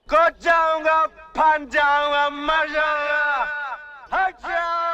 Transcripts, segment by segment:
कूद जाऊंगा, फन जाऊंगा, मर जाऊंगा। हट जाओ।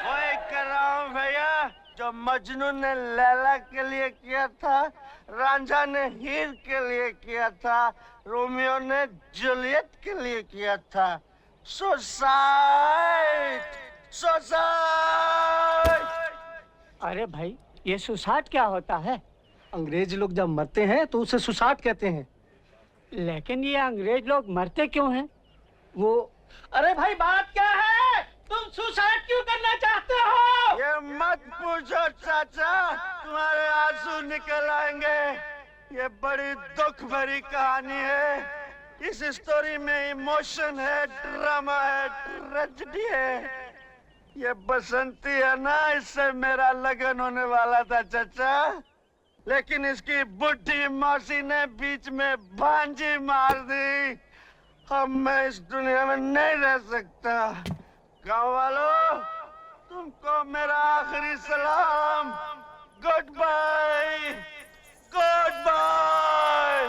वही कर रहा हूँ भैया जो मजनू ने लैला के लिए किया था, रांझा ने हीर के लिए किया था, रोमियो ने जूलियट के लिए किया था। Suicide, suicide. अरे भाई, ये सुसाइड क्या होता है? अंग्रेज लोग जब मरते हैं तो उसे सुसाइड कहते हैं। लेकिन ये अंग्रेज लोग मरते क्यों हैं? वो अरे भाई बात क्या है? तुम सुसाइड क्यों करना चाहते हो? ये मत पूछो चाचा, तुम्हारे आंसू निकल आएंगे। ये बड़ी दुख भरी कहानी है। इस स्टोरी में इमोशन है, ड्रामा है, ट्रेजेडी है। ये बसंती है ना, इससे मेरा लगन होने वाला था चाचा, लेकिन इसकी बुढ़ी मौसी ने बीच में भांजी मार दी। अब मैं इस दुनिया में नहीं रह सकता। गाँव वालों, तुमको मेरा आखिरी सलाम। Goodbye, goodbye.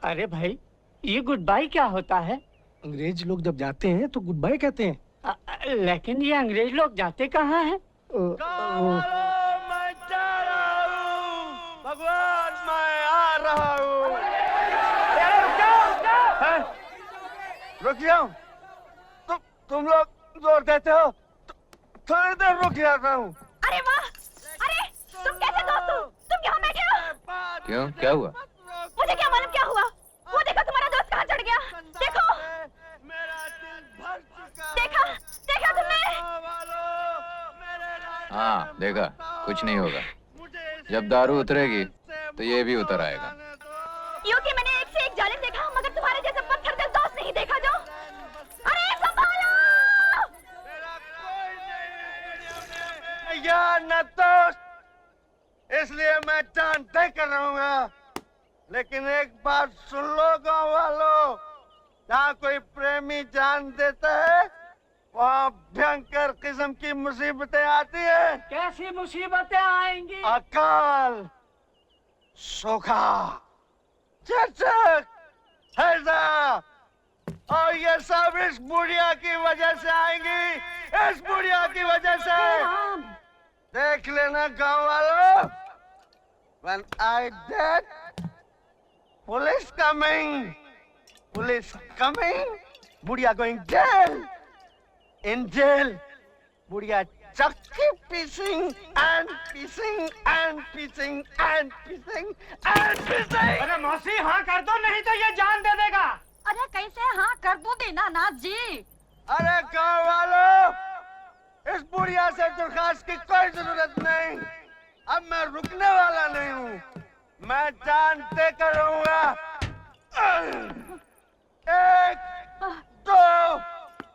अरे भाई, ये गुड बाय क्या होता है? अंग्रेज लोग जब जाते हैं तो गुड बाय कहते हैं। लेकिन ये अंग्रेज लोग जाते कहाँ हैं? मैं जा रहा हूँ, भगवान मैं आ रहा हूँ। रुक जाओ। तुम लोग जोर देते हो, थोड़ी देर रुक जाता हूँ। अरे वाह! अरे तुम कैसे दोस्त हो? तुम यहाँ बैठे हो? क्यों, क्या हुआ? मुझे क्या मालूम क्या हुआ? वो देखो तुम्हारा दोस्त कहाँ चढ़ गया। देखो, मेरा दिल भर चुका। देखा, देखा तुमने? हाँ देखा, कुछ नहीं होगा। जब दारू उतरेगी तो ये भी उतर आएगा। क्योंकि मैंने एक से एक जालिम देखा, मगर तुम्हारे जैसे पत्थर दिल दोस्त नहीं देखा जो। अरे संभालो! या न तो, इसलिए मैं जान तय कर रहूंगा। लेकिन एक बात सुन लो गाँव वालों, जहाँ कोई प्रेमी जान देता है वहाँ भयंकर किस्म की मुसीबतें आती है। कैसी मुसीबतें आएंगी? अकाल, सूखा, चचक, हैजा, और ये सब इस बुढ़िया की वजह से आएंगी। इस बुढ़िया की वजह से। देख लेना गाँव वालों, when I dead, police coming, police coming, बुढ़िया going jail, in jail, बुढ़िया चक्की pissing and pissing and pissing and pissing and pissing। अरे मौसी हाँ कर दो, नहीं तो ये जान दे देगा। अरे कैसे हाँ कर दूं दीनानाथ जी? अरे गाँव वालों, इस बुढ़िया से दरखास्त की कोई जरूरत नहीं। अब मैं रुकने वाला नहीं हूँ, मैं जान दे कर रहूंगा। 1, 2,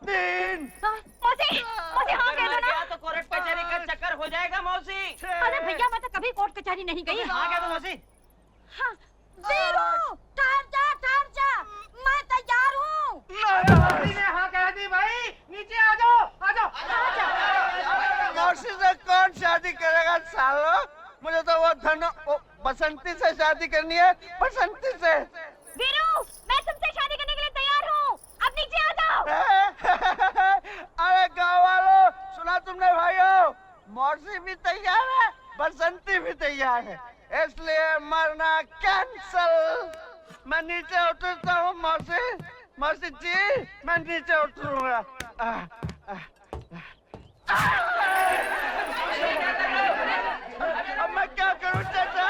3। मौसी, मौसी हाँ कह दो ना। तो कोर्ट कचहरी का चक्कर हो जाएगा मौसी। अरे भैया मैं तो कभी कोर्ट कचहरी नहीं गई। हाँ कह दो मौसी। हाँ, वीरू, ठहर जा, मैं तैयार हूँ। मौसी ने हाँ कह दी भाई, नीचे आ जाओ, आ जाओ। मौसी से कौन शादी करेगा सालो? मुझे तो वो बसंती से शादी करनी है, बसंती से। वीरू, मैं तुमसे शादी करने के लिए तैयार हूँ। अब नीचे आ जाओ। अरे गाँव वालों, सुना तुमने भाइयों? मौसी भी तैयार है, बसंती भी तैयार है, इसलिए मरना कैंसल। मैं नीचे उतरता हूँ मौसी। मौसी जी, मैं नीचे उतरूंगा। अब मैं क्या करूं चाचा?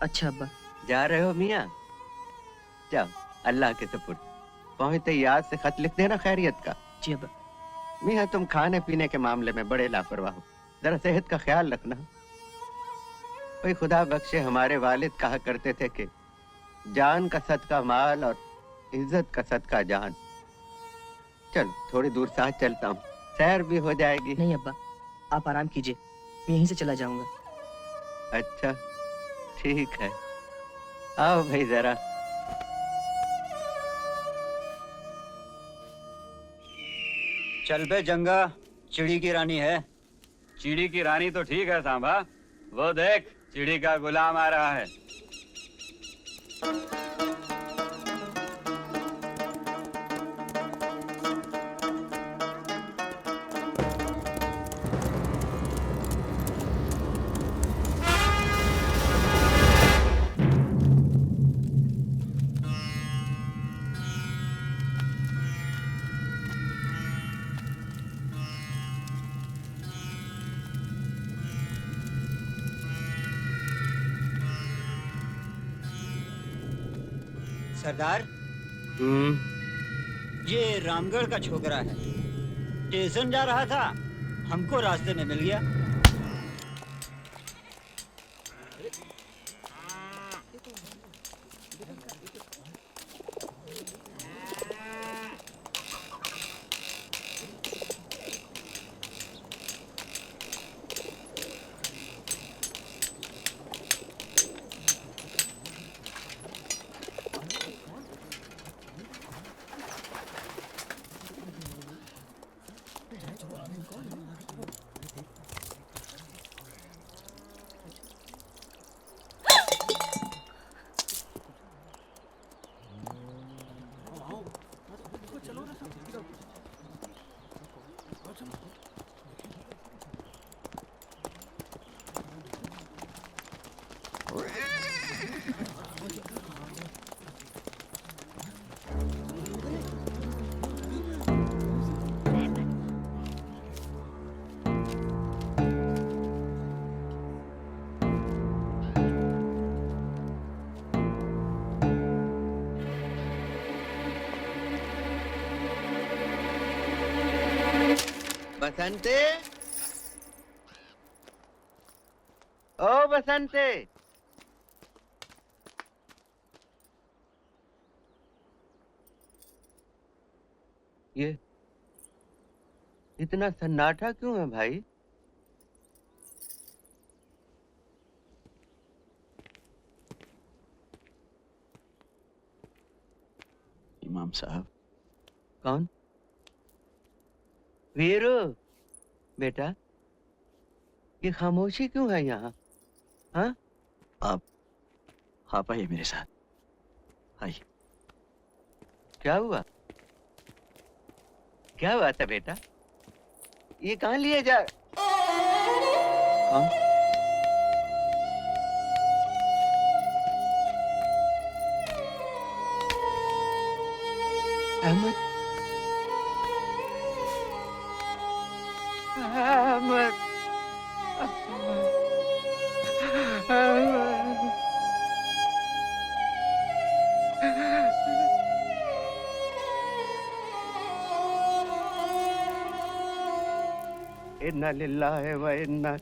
अच्छा अब्बा, जा रहे हो मियाँ? जाओ, अल्लाह के सपुर्द। पहुंचते याद से खत लिख देना खैरियत का। जी अब्बा। मियाँ तुम खाने पीने के मामले में बड़े लापरवाह हो, जरा सेहत का ख्याल रखना। कोई खुदा बख्शे हमारे वालिद कहा करते थे कि जान का सदका माल और इज्जत का सदका जान। चल थोड़ी दूर साथ चलता हूँ, सैर भी हो जाएगी। नहीं अब्बा, आप आराम कीजिए, मैं यहीं से चला जाऊंगा। अच्छा, ठीक है, आओ भाई जरा। चल बे जंगा, चिड़ी की रानी है। चिड़ी की रानी तो ठीक है सांभा, वो देख चिड़ी का गुलाम आ रहा है। सरदार, ये रामगढ़ का छोकरा है। स्टेशन जा रहा था, हमको रास्ते में मिल गया। बसंते, ओ बसंते, ये इतना सन्नाटा क्यों है भाई? इमाम साहब। कौन? वीरू, बेटा, ये खामोशी क्यों है यहाँ? हाँ? आप आइए मेरे साथ, आइए। क्या हुआ? क्या हुआ था बेटा? ये कहाँ लिए जा? कौन? अहमद, अहमद, इन्ना लिल्लाहि व इन्ना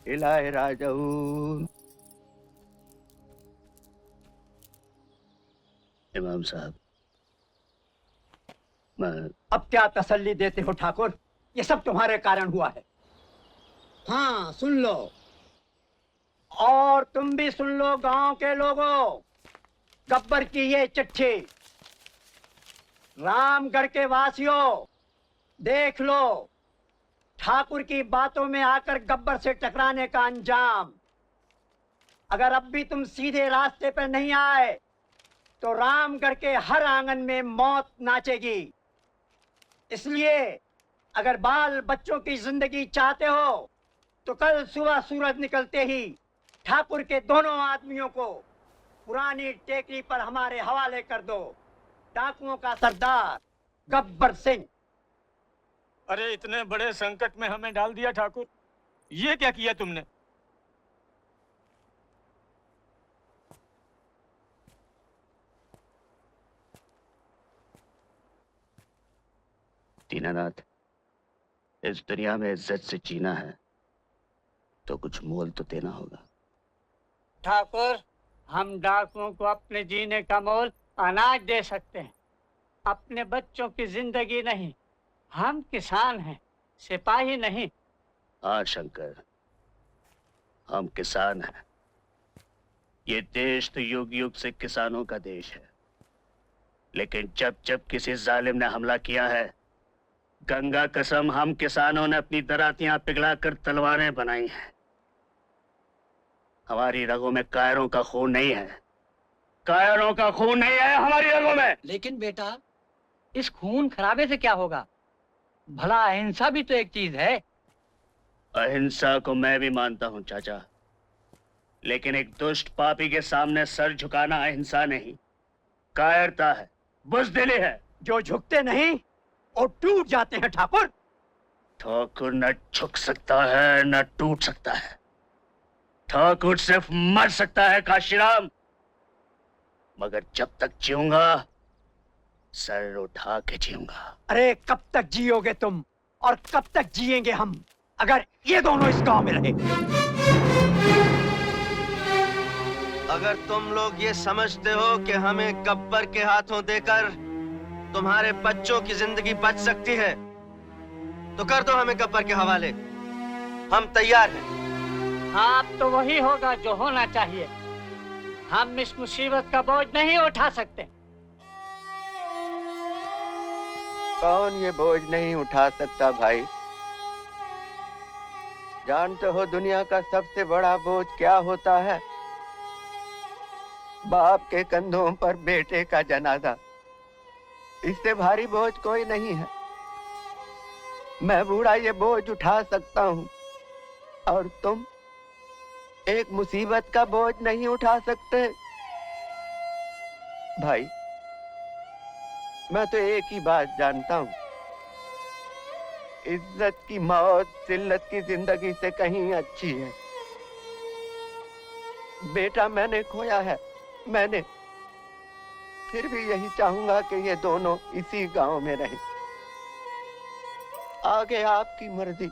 इलैहि राजिऊन। इमाम साहब, अब क्या तसल्ली देते हो ठाकुर? ये सब तुम्हारे कारण हुआ है। हाँ, सुन लो। और तुम भी सुन लो गांव के लोगों, गब्बर की ये चिट्ठी। रामगढ़ के वासियों, देख लो ठाकुर की बातों में आकर गब्बर से टकराने का अंजाम। अगर अब भी तुम सीधे रास्ते पर नहीं आए तो रामगढ़ के हर आंगन में मौत नाचेगी। इसलिए अगर बाल बच्चों की जिंदगी चाहते हो तो कल सुबह सूरज निकलते ही ठाकुर के दोनों आदमियों को पुरानी टेकरी पर हमारे हवाले कर दो। डाकुओं का सरदार गब्बर सिंह। अरे इतने बड़े संकट में हमें डाल दिया ठाकुर, ये क्या किया तुमने? दीनानाथ, इस दुनिया में इज्जत से जीना है तो कुछ मोल तो देना होगा। ठाकुर, हम डाकुओं को अपने जीने का मोल अनाज दे सकते हैं, अपने बच्चों की जिंदगी नहीं। हम किसान हैं, सिपाही नहीं। हाँ शंकर, हम किसान हैं, ये देश तो युग युग से किसानों का देश है, लेकिन जब जब किसी जालिम ने हमला किया है, गंगा कसम हम किसानों ने अपनी दरातियां पिघलाकर तलवारें बनाई हैं। हमारी रगों में कायरों का खून नहीं है, कायरों का खून नहीं है हमारी रगों में। लेकिन बेटा, इस खून खराबे से क्या होगा? भला अहिंसा भी तो एक चीज है। अहिंसा को मैं भी मानता हूं चाचा, लेकिन एक दुष्ट पापी के सामने सर झुकाना अहिंसा नहीं, कायरता है, बुज़दिली है। जो झुकते नहीं और टूट जाते हैं ठाकुर। ठाकुर न झुक सकता है न टूट सकता है, ठाकुर सिर्फ मर सकता है काशीराम। मगर जब तक जीऊंगा सर उठा के जीऊंगा। अरे कब तक जियोगे तुम और कब तक जिएंगे हम, अगर ये दोनों इस गांव में रहे? अगर तुम लोग ये समझते हो कि हमें गब्बर के हाथों देकर तुम्हारे बच्चों की जिंदगी बच सकती है, तो कर दो हमें गब्बर के हवाले। हम तैयार हैं। हाँ, अब तो वही होगा जो होना चाहिए। हम इस मुसीबत का बोझ नहीं उठा सकते। कौन ये बोझ नहीं उठा सकता भाई? जानते हो दुनिया का सबसे बड़ा बोझ क्या होता है? बाप के कंधों पर बेटे का जनाजा। इससे भारी बोझ कोई नहीं है। मैं बूढ़ा ये बोझ उठा सकता हूँ, और तुम एक मुसीबत का बोझ नहीं उठा सकते। भाई, मैं तो एक ही बात जानता हूँ, इज्जत की मौत जिल्लत की जिंदगी से कहीं अच्छी है। बेटा मैंने खोया है, मैंने, फिर भी यही चाहूंगा कि ये दोनों इसी गांव में रहें। आगे आपकी मर्जी।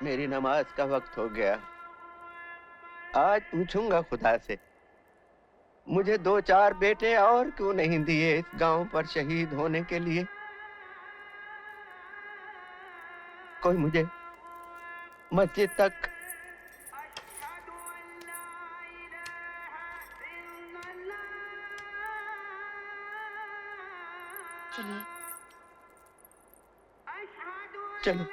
मेरी नमाज का वक्त हो गया। आज पूछूंगा खुदा से, मुझे 2-4 बेटे और क्यों नहीं दिए इस गांव पर शहीद होने के लिए? कोई मुझे मस्जिद तक चलिए। चलो।